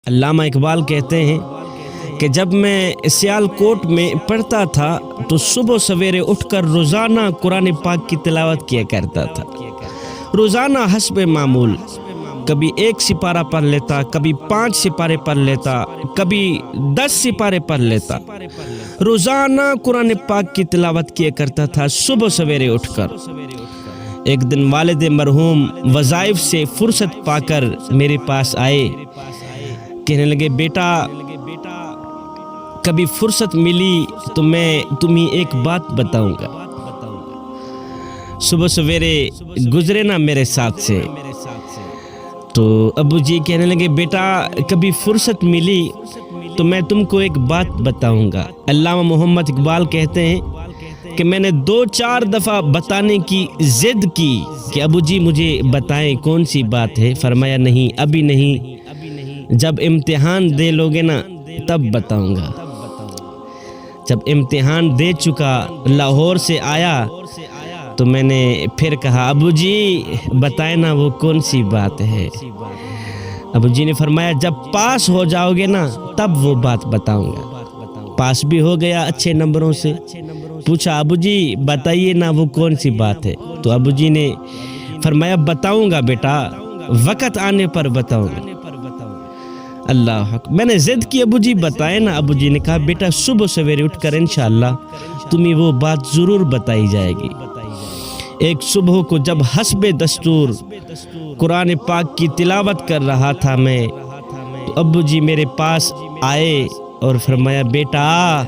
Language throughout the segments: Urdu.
علامہ اقبال کہتے ہیں کہ جب میں سیالکوٹ میں پڑھتا تھا تو صبح سویرے اٹھ کر روزانہ قرآن پاک کی تلاوت کیا کرتا تھا، روزانہ حسب معمول۔ کبھی 1 سپارہ پڑھ لیتا، کبھی 5 سپارے پڑھ لیتا، کبھی 10 سپارے پڑھ لیتا۔ روزانہ قرآن پاک کی تلاوت کیا کرتا تھا صبح سویرے اٹھ کر۔ ایک دن والد مرحوم وظائف سے فرصت پا کر میرے پاس آئے، کہنے لگے بیٹا کبھی فرصت ملی تو میں تمہیں ایک بات بتاؤں گا، صبح سویرے گزرے نا میرے ساتھ سے۔ تو ابو جی کہنے لگے بیٹا کبھی فرصت ملی تو میں تم کو ایک بات بتاؤں گا۔ علامہ محمد اقبال کہتے ہیں کہ میں نے 2-4 دفعہ بتانے کی ضد کی کہ ابو جی مجھے بتائیں کون سی بات ہے۔ فرمایا نہیں، ابھی نہیں، جب امتحان دے لوگے نا تب بتاؤں گا۔ جب امتحان دے چکا، لاہور سے آیا تو میں نے پھر کہا ابو جی بتائیں نا وہ کون سی بات ہے۔ ابو جی نے فرمایا جب پاس ہو جاؤ گے نا تب وہ بات بتاؤں گا۔ پاس بھی ہو گیا اچھے نمبروں سے۔ پوچھا ابو جی بتائیے نا وہ کون سی بات ہے۔ تو ابو جی نے فرمایا بتاؤں گا بیٹا، وقت آنے پر بتاؤں گا۔ اللہ حق، میں نے ضد کی ابو جی بتائے نا۔ ابو جی نے کہا بیٹا صبح سویرے اٹھ کر انشاءاللہ تمہیں وہ بات ضرور بتائی جائے گی۔ ایک صبح کو جب حسب دستور قرآن پاک کی تلاوت کر رہا تھا میں، تو ابو جی میرے پاس آئے اور فرمایا بیٹا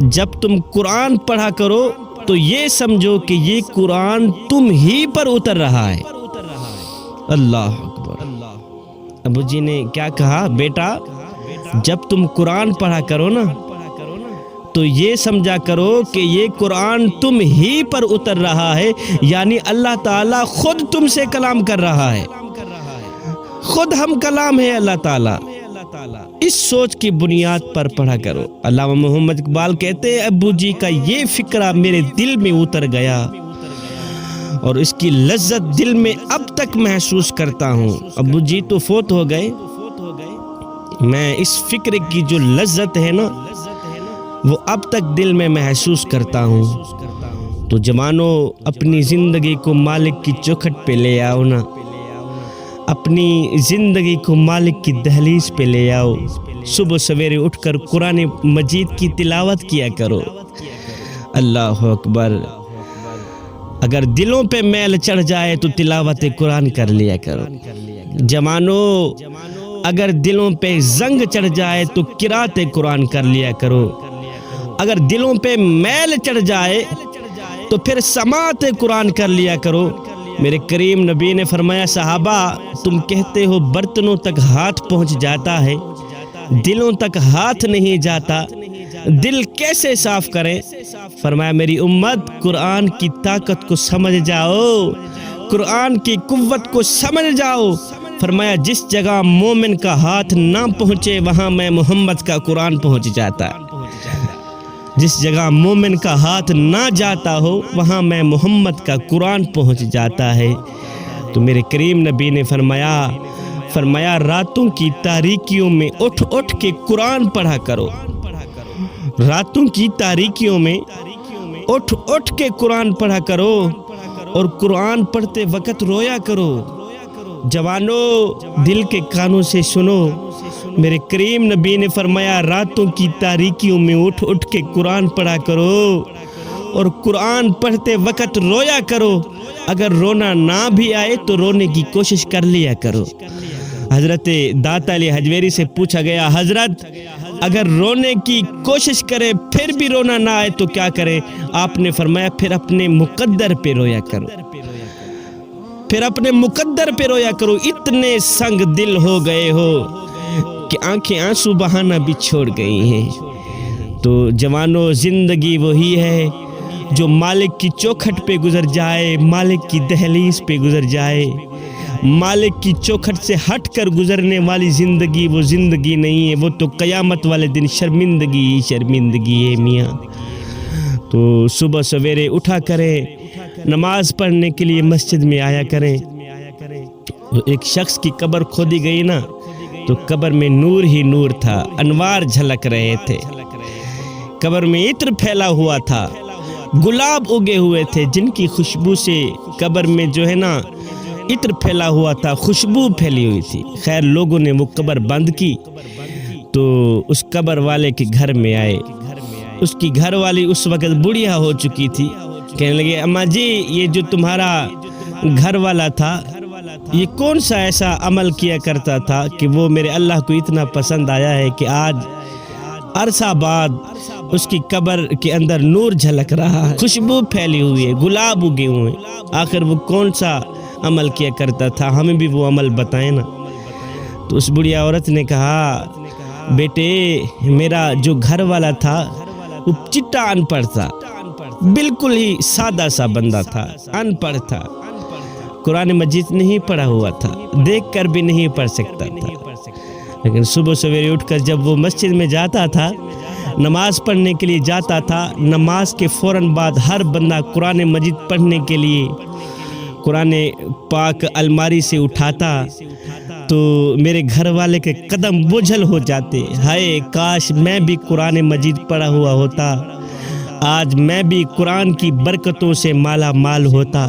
جب تم قرآن پڑھا کرو تو یہ سمجھو کہ یہ قرآن تم ہی پر اتر رہا ہے۔ اللہ اکبر۔ ابو جی نے کیا کہا بیٹا جب تم قرآن پڑھا کرو نا تو یہ سمجھا کرو کہ یہ قرآن تم ہی پر اتر رہا ہے، یعنی اللہ تعالیٰ خود تم سے کلام کر رہا ہے، خود ہم کلام ہے اللہ تعالیٰ۔ اس سوچ کی بنیاد پر پڑھا کرو۔ علامہ محمد اقبال کہتے ہیں ابو جی کا یہ فکرہ میرے دل میں اتر گیا اور اس کی لذت دل میں اب تک محسوس کرتا ہوں۔ ابو جی تو فوت ہو گئے، میں اس فکر کی جو لذت ہے نا وہ اب تک دل میں محسوس کرتا ہوں۔ تو جوانوں اپنی زندگی کو مالک کی چوکھٹ پہ لے آؤ نا، اپنی زندگی کو مالک کی دہلیز پہ لے آؤ۔ صبح سویرے اٹھ کر قرآن مجید کی تلاوت کیا کرو۔ اللہ اکبر۔ اگر دلوں پہ میل چڑھ جائے تو تلاوت قرآن کر لیا کرو۔ جوانوں اگر دلوں پہ زنگ چڑھ جائے تو قرات قرآن کر لیا کرو۔ اگر دلوں پہ میل چڑھ جائے تو پھر سماعت قرآن کر لیا کرو۔ میرے کریم نبی نے فرمایا صحابہ تم کہتے ہو برتنوں تک ہاتھ پہنچ جاتا ہے، دلوں تک ہاتھ نہیں جاتا، دل کیسے صاف کریں؟ فرمایا میری امت قرآن کی طاقت کو سمجھ جاؤ، قرآن کی قوت کو سمجھ جاؤ۔ فرمایا جس جگہ مومن کا ہاتھ نہ پہنچے وہاں میں محمد کا قرآن پہنچ جاتا، جس جگہ مومن کا ہاتھ نہ جاتا ہو وہاں میں محمد کا قرآن پہنچ جاتا ہے۔ تو میرے کریم نبی نے فرمایا راتوں کی تاریکیوں میں اٹھ اٹھ کے قرآن پڑھا کرو، راتوں کی تاریکیوں میں اٹھ اٹھ کے قرآن پڑھا کرو اور قرآن پڑھتے وقت رویا کرو۔ جوانوں دل کے کانوں سے سنو، میرے کریم نبی نے فرمایا راتوں کی تاریکیوں میں اٹھ اٹھ کے قرآن پڑھا کرو اور قرآن پڑھتے وقت رویا کرو۔ اگر رونا نہ بھی آئے تو رونے کی کوشش کر لیا کرو۔ حضرت داتا علی حجویری سے پوچھا گیا حضرت اگر رونے کی کوشش کرے پھر بھی رونا نہ آئے تو کیا کرے؟ آپ نے فرمایا پھر اپنے مقدر پہ رویا کرو، پھر اپنے مقدر پہ رویا کرو۔ اتنے سنگ دل ہو گئے ہو کہ آنکھیں آنسو بہانا بھی چھوڑ گئی ہیں۔ تو جوانوں زندگی وہی ہے جو مالک کی چوکھٹ پہ گزر جائے، مالک کی دہلیز پہ گزر جائے۔ مالک کی چوکھٹ سے ہٹ کر گزرنے والی زندگی وہ زندگی نہیں ہے، وہ تو قیامت والے دن شرمندگی ہی شرمندگی ہے میاں۔ تو صبح سویرے اٹھا کریں، نماز پڑھنے کے لیے مسجد میں آیا کریں۔ ایک شخص کی قبر کھودی گئی نا تو قبر میں نور ہی نور تھا، انوار جھلک رہے تھے، قبر میں عطر پھیلا ہوا تھا، گلاب اگے ہوئے تھے جن کی خوشبو سے قبر میں جو ہے نا عطر پھیلا ہوا تھا، خوشبو پھیلی ہوئی تھی۔ خیر لوگوں نے وہ قبر بند کی تو اس قبر والے کے گھر میں آئے۔ اس کی گھر والی اس وقت بڑھیا ہو چکی تھی، کہنے لگے اماں جی یہ جو تمہارا گھر والا تھا یہ کون سا ایسا عمل کیا کرتا تھا کہ وہ میرے اللہ کو اتنا پسند آیا ہے کہ آج عرصہ بعد اس کی قبر کے اندر نور جھلک رہا ہے، خوشبو پھیلی ہوئی ہے، گلاب اگے ہوئے ہیں، آخر وہ کون سا عمل کیا کرتا تھا، ہمیں بھی وہ عمل بتائیں نا۔ تو اس بڑھیا عورت نے کہا بیٹے میرا جو گھر والا تھا وہ چٹا ان پڑھ تھا، بالکل ہی سادہ سا بندہ تھا، ان پڑھ تھا، قرآن مجید نہیں پڑھا ہوا تھا، دیکھ کر بھی نہیں پڑھ سکتا تھا، لیکن صبح سویرے اٹھ کر جب وہ مسجد میں جاتا تھا، نماز پڑھنے کے لیے جاتا تھا، نماز کے فوراً بعد ہر بندہ قرآن مجید پڑھنے کے لیے قرآن پاک الماری سے اٹھاتا تو میرے گھر والے کے قدم بوجھل ہو جاتے، ہائے کاش میں بھی قرآن مجید پڑھا ہوا ہوتا، آج میں بھی قرآن کی برکتوں سے مالا مال ہوتا۔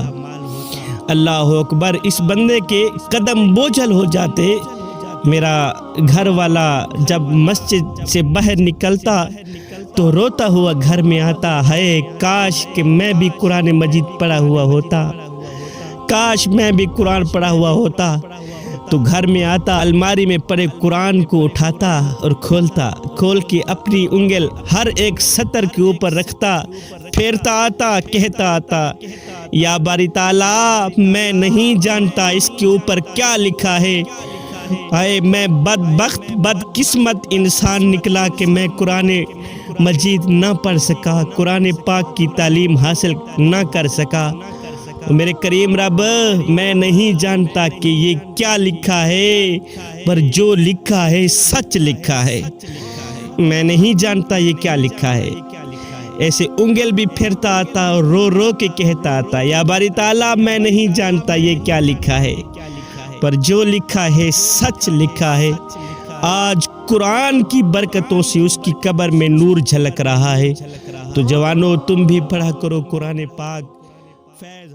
اللہ اکبر، اس بندے کے قدم بوجھل ہو جاتے۔ میرا گھر والا جب مسجد سے باہر نکلتا تو روتا ہوا گھر میں آتا، ہائے کاش کہ میں بھی قرآن مجید پڑھا ہوا ہوتا، کاش میں بھی قرآن پڑھا ہوا ہوتا۔ تو گھر میں آتا، الماری میں پڑے قرآن کو اٹھاتا اور کھولتا، کھول کے اپنی انگل ہر ایک سطر کے اوپر رکھتا، پھیرتا آتا، کہتا آتا یا باری تعالیٰ میں نہیں جانتا اس کے اوپر کیا لکھا ہے، اے میں بدبخت بدقسمت انسان نکلا کہ میں قرآن مجید نہ پڑھ سکا، قرآن پاک کی تعلیم حاصل نہ کر سکا۔ میرے کریم رب میں نہیں جانتا کہ یہ کیا لکھا ہے، پر جو لکھا ہے سچ لکھا ہے، میں نہیں جانتا یہ کیا لکھا ہے۔ ایسے انگل بھی پھرتا آتا اور رو رو کے کہتا آتا یا باری تعالیٰ میں نہیں جانتا یہ کیا لکھا ہے، پر جو لکھا ہے سچ لکھا ہے۔ آج قرآن کی برکتوں سے اس کی قبر میں نور جھلک رہا ہے۔ تو جوانوں تم بھی پڑھا کرو قرآن پاک، فیض